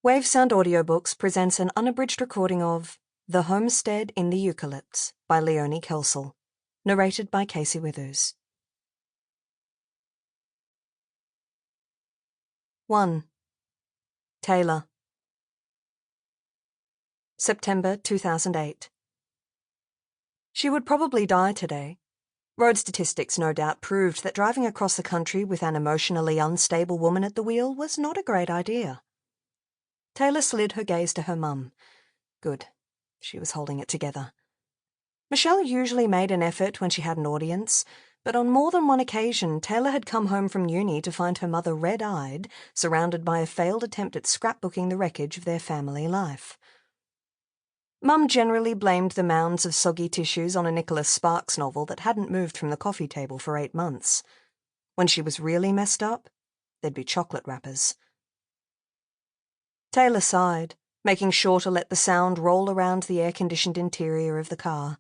Wavesound Audiobooks presents an unabridged recording of The Homestead in the Eucalypts by Léonie Kelsall, narrated by Withoos. 1. Taylor. September 2008. She would probably die today. Road statistics no doubt proved that driving across the country with an emotionally unstable woman at the wheel was not a great idea. Taylor slid her gaze to her mum. Good. She was holding it together. Michelle usually made an effort when she had an audience, but on more than one occasion Taylor had come home from uni to find her mother red-eyed, surrounded by a failed attempt at scrapbooking the wreckage of their family life. Mum generally blamed the mounds of soggy tissues on a Nicholas Sparks novel that hadn't moved from the coffee table for 8 months. When she was really messed up, there'd be chocolate wrappers. Taylor sighed, making sure to let the sound roll around the air-conditioned interior of the car.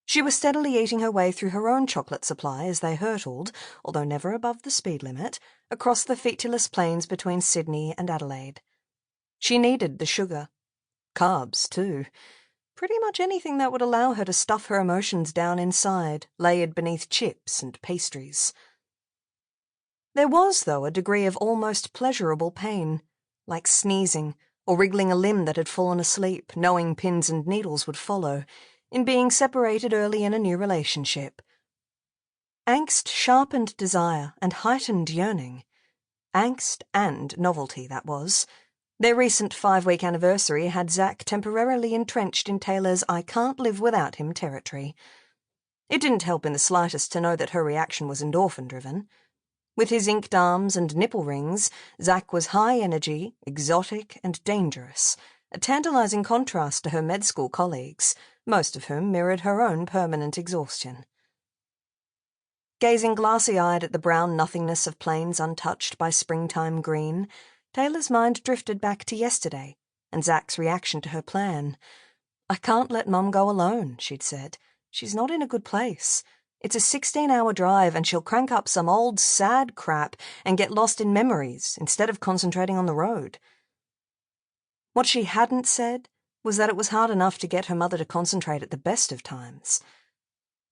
She was steadily eating her way through her own chocolate supply as they hurtled, although never above the speed limit, across the featureless plains between Sydney and Adelaide. She needed the sugar. Carbs, too. Pretty much anything that would allow her to stuff her emotions down inside, layered beneath chips and pastries. There was, though, a degree of almost pleasurable pain, like sneezing, or wriggling a limb that had fallen asleep, knowing pins and needles would follow, in being separated early in a new relationship. Angst sharpened desire and heightened yearning. Angst and novelty, that was. Their recent 5-week anniversary had Zach temporarily entrenched in Taylor's I can't live without him territory. It didn't help in the slightest to know that her reaction was endorphin-driven. With his inked arms and nipple rings, Zach was high energy, exotic, and dangerous, a tantalizing contrast to her med school colleagues, most of whom mirrored her own permanent exhaustion. Gazing glassy-eyed at the brown nothingness of plains untouched by springtime green, Taylor's mind drifted back to yesterday and Zach's reaction to her plan. I can't let Mum go alone, she'd said. She's not in a good place. It's a 16-hour drive and she'll crank up some old sad crap and get lost in memories instead of concentrating on the road. What she hadn't said was that it was hard enough to get her mother to concentrate at the best of times.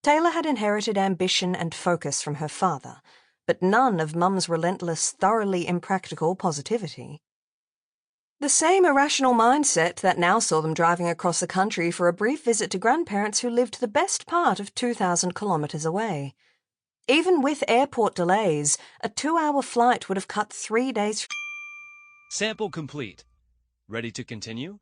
Taylor had inherited ambition and focus from her father, but none of Mum's relentless, thoroughly impractical positivity. The same irrational mindset that now saw them driving across the country for a brief visit to grandparents who lived the best part of 2,000 kilometers away. Even with airport delays, a 2-hour flight would have cut 3 days. Sample complete. Ready to continue?